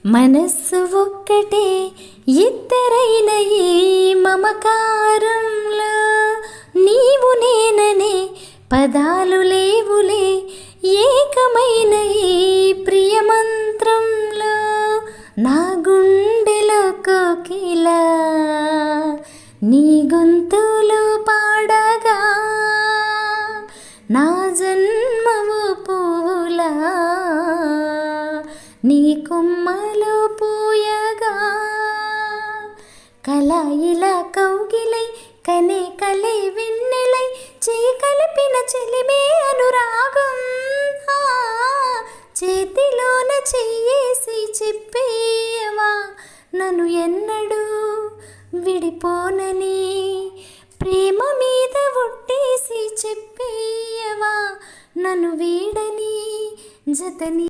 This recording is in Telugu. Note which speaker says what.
Speaker 1: మనస్సు ఒక్కటే ఇద్దరైన ఈ మమకారంలో నీవు నేననే పదాలు లేవులే ఏకమైన ఈ ప్రియమంత్రంలో నా గుండెలో కోకిలా నీ గొంతులో పాడగా నా జన్మము పూలా నీ కొమ్మలో పూయగా కళాయిలా కౌగిలై కనే కలై వెన్నెలై చేయి కలిపిన చెలిమే అనురాగం చేతిలోన చెయ్యేసి చెప్పేయవా నన్ను ఎన్నడూ విడిపోనని ప్రేమ మీద ఒట్టేసి చెప్పేయవా నన్ను వీడని జతని